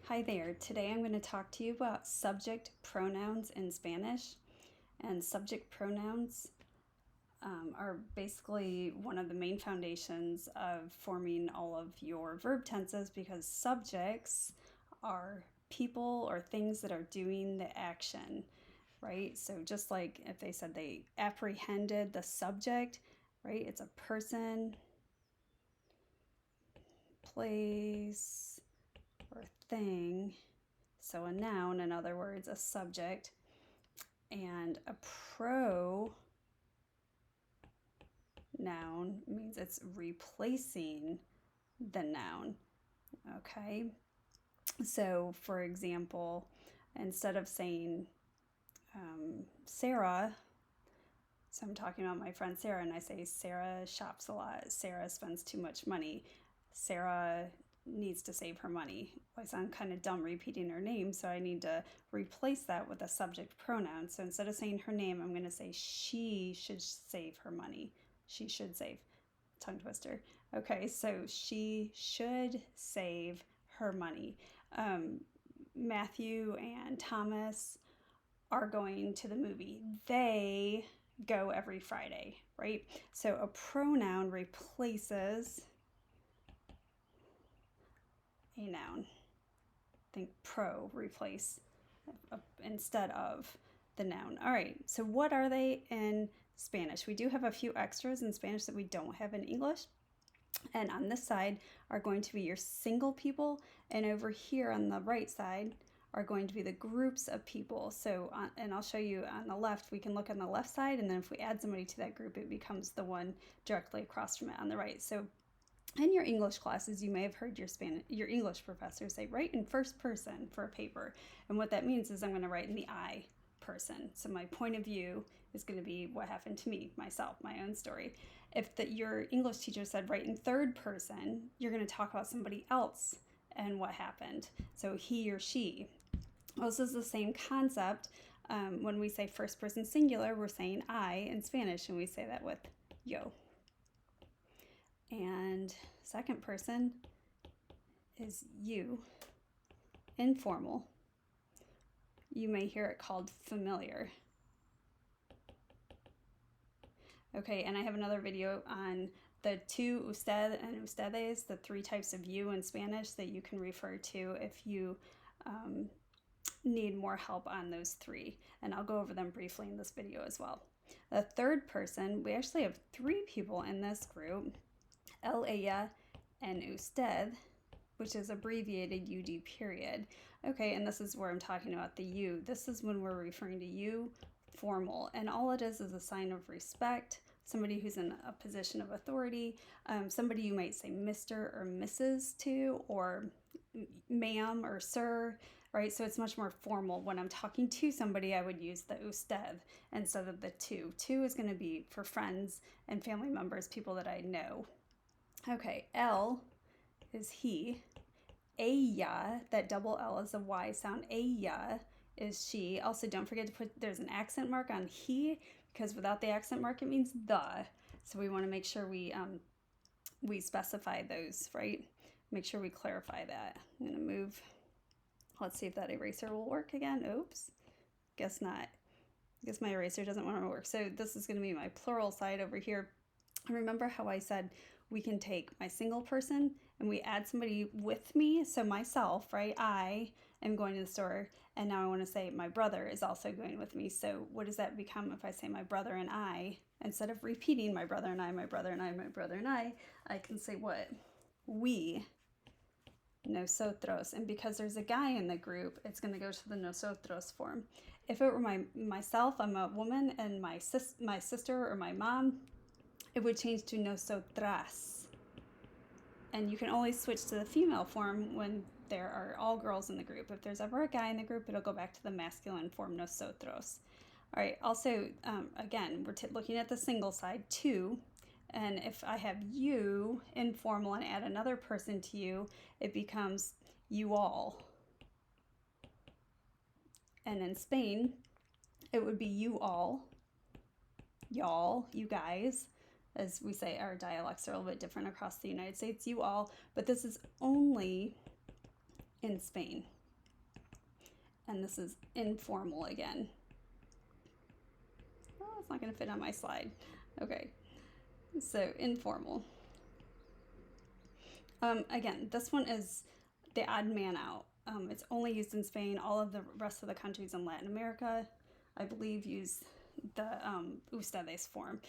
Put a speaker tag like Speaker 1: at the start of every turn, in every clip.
Speaker 1: Hi there. Today I'm going to talk to you about subject pronouns in Spanish. And subject pronouns are basically one of the main foundations of forming all of your verb tenses because subjects are people or things that are doing the action, right? So just like if they said they apprehended the subject, right? It's a person, place, or thing. So a noun, in other words, a subject, and a pronoun means it's replacing the noun. Okay, so for example, instead of saying Sarah, so I'm talking about my friend Sarah, and I say Sarah shops a lot, Sarah spends too much money, Sarah needs to save her money. I sound kind of dumb repeating her name, so I need to replace that with a subject pronoun. So instead of saying her name, I'm going to say she should save her money. She should save. Tongue twister. Okay, so she should save her money. Matthew and Thomas are going to the movie. They go every Friday, right? So a pronoun replaces a noun. Think pro, replace instead of the noun. All right, so what are they in Spanish? We do have a few extras in Spanish that we don't have in English. And on this side are going to be your single people, and over here on the right side are going to be the groups of people. So, and I'll show you on the left, we can look on the left side, and then if we add somebody to that group, it becomes the one directly across from it on the right. So in your English classes, you may have heard your English professor say, write in first person for a paper. And what that means is I'm going to write in the I person. So my point of view is going to be what happened to me, myself, my own story. If your English teacher said write in third person, you're going to talk about somebody else and what happened. So he or she. Well, this is the same concept. When we say first person singular, we're saying I in Spanish, and we say that with yo. And second person is you, informal. You may hear it called familiar. Okay, and I have another video on the two usted and ustedes, the three types of you in Spanish that you can refer to if you need more help on those three. And I'll go over them briefly in this video as well. The third person, we actually have three people in this group. El, ella, and usted, which is abbreviated UD period. Okay, and this is where I'm talking about the you. This is when we're referring to you, formal, and all it is a sign of respect, somebody who's in a position of authority, somebody you might say Mr. or Mrs. to, or ma'am or sir, right? So it's much more formal. When I'm talking to somebody, I would use the usted instead of the tu. Tu is going to be for friends and family members, people that I know. Okay, L is he. Ella, that double L is a Y sound. Ella is she. Also, don't forget to put, there's an accent mark on he, because without the accent mark, it means the. So we want to make sure we specify those, right? Make sure we clarify that. I'm going to move. Let's see if that eraser will work again. Oops. Guess not. Guess my eraser doesn't want to work. So this is going to be my plural side over here. Remember how I said we can take my single person and we add somebody with me. So myself, right? I am going to the store, and now I want to say my brother is also going with me. So what does that become if I say my brother and I? Instead of repeating my brother and I, my brother and I, my brother and I can say what? We, nosotros. And because there's a guy in the group, it's going to go to the nosotros form. If it were myself, I'm a woman, and my sister or my mom, it would change to nosotras. And you can only switch to the female form when there are all girls in the group. If there's ever a guy in the group, it'll go back to the masculine form, nosotros. All right, also, again, we're looking at the single side, two. And if I have you, informal, and add another person to you, it becomes you all. And in Spain, it would be you all, y'all, you guys. As we say, our dialects are a little bit different across the United States, you all, but this is only in Spain, and this is informal again. Oh, it's not going to fit on my slide. Okay, so informal. Again, this one is the odd man out. It's only used in Spain. All of the rest of the countries in Latin America, I believe, use the ustedes form.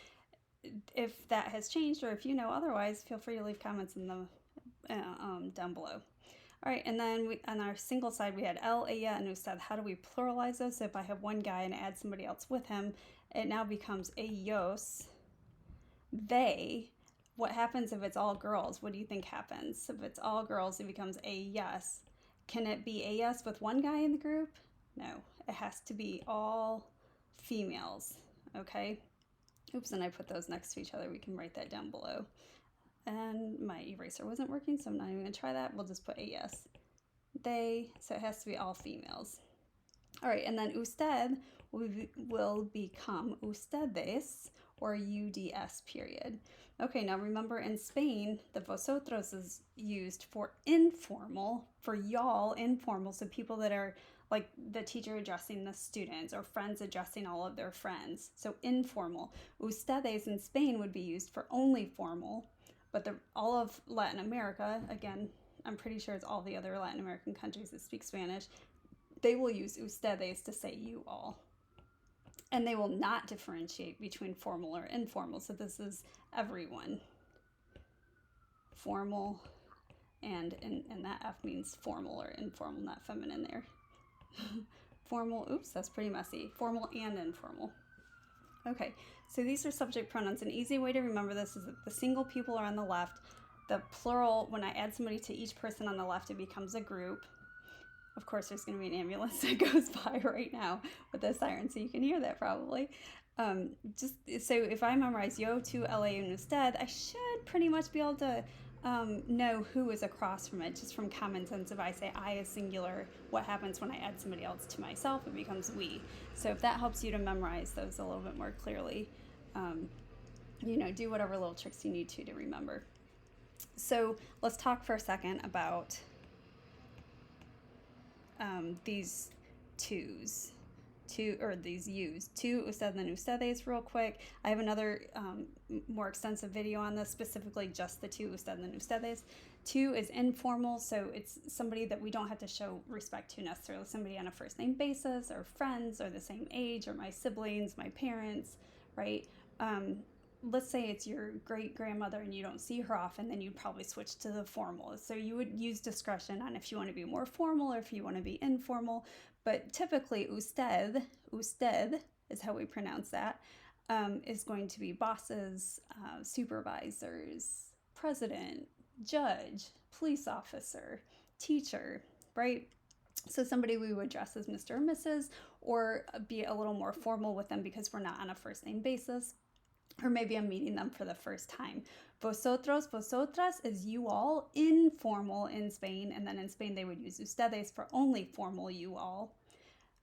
Speaker 1: If that has changed, or if you know otherwise, feel free to leave comments in the down below. All right, and then on our single side, we had él, ella, and usted. How do we pluralize those? So if I have one guy and add somebody else with him, it now becomes ellos, they. What happens if it's all girls? What do you think happens? If it's all girls, it becomes ellas. Can it be ellas with one guy in the group? No, it has to be all females, okay? Oops, and I put those next to each other. We can write that down below. And my eraser wasn't working, so I'm not even gonna try that. We'll just put ellas. They, so it has to be all females. All right, and then usted will become ustedes, or UDS period. Okay, now remember in Spain, the vosotros is used for informal, for y'all, informal, so people that are like the teacher addressing the students or friends addressing all of their friends, so informal. Ustedes in Spain would be used for only formal, but all of Latin America, again, I'm pretty sure it's all the other Latin American countries that speak Spanish, they will use ustedes to say you all. And they will not differentiate between formal or informal. So this is everyone. Formal, and that F means formal or informal, not feminine there. Formal, oops, that's pretty messy. Formal and informal. Okay, so these are subject pronouns. An easy way to remember this is that the single people are on the left. The plural, when I add somebody to each person on the left, it becomes a group. Of course, there's going to be an ambulance that goes by right now with a siren, so you can hear that probably. Just so if I memorize yo, tú, la, and usted, I should pretty much be able to know who is across from it, just from common sense. If I say I is singular, what happens when I add somebody else to myself? It becomes we. So if that helps you to memorize those a little bit more clearly, do whatever little tricks you need to remember. So let's talk for a second about these twos, these yous, tú, usted, and ustedes real quick. I have another more extensive video on this, specifically just the tú, usted, and ustedes. Tú is informal, so it's somebody that we don't have to show respect to necessarily, somebody on a first name basis, or friends, or the same age, or my siblings, my parents, right? Let's say it's your great-grandmother and you don't see her often, then you'd probably switch to the formal. So you would use discretion on if you want to be more formal or if you want to be informal. But typically, usted is how we pronounce that, is going to be bosses, supervisors, president, judge, police officer, teacher, right? So somebody we would address as Mr. or Mrs., or be a little more formal with them because we're not on a first name basis. Or maybe I'm meeting them for the first time. Vosotros, vosotras is you all, informal in Spain, and then in Spain they would use ustedes for only formal you all.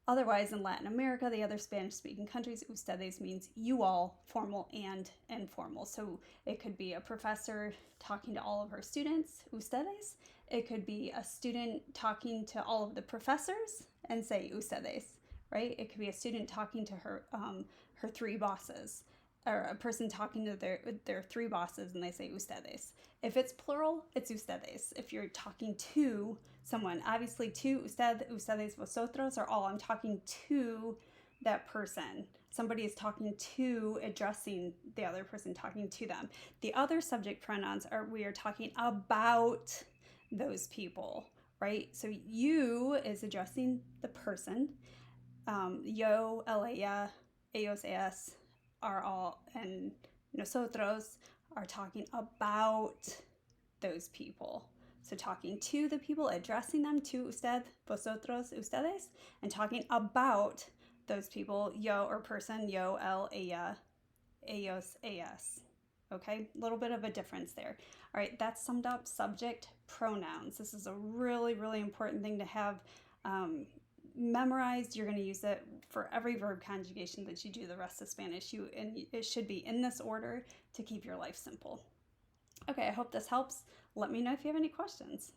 Speaker 1: Otherwise, in Latin America, the other Spanish-speaking countries, ustedes means you all, formal and informal. So it could be a professor talking to all of her students, ustedes. It could be a student talking to all of the professors and say ustedes, right? It could be a student talking to her three bosses, or a person talking to their three bosses and they say ustedes. If it's plural, it's ustedes. If you're talking to someone, obviously to usted, ustedes, vosotros are all, I'm talking to that person. Somebody is talking to, addressing the other person, talking to them. The other subject pronouns we are talking about those people, right? So you is addressing the person. Yo, él, ella, ellos, ellas are all, and nosotros are talking about those people. So talking to the people, addressing them, to usted, vosotros, ustedes, and talking about those people, yo or person, yo, él, ella, ellos, ellas. Okay, a little bit of a difference there. All right, that's summed up subject pronouns. This is a really, really important thing to have memorized. You're going to use it for every verb conjugation that you do the rest of Spanish. And it should be in this order to keep your life simple. Okay, I hope this helps. Let me know if you have any questions.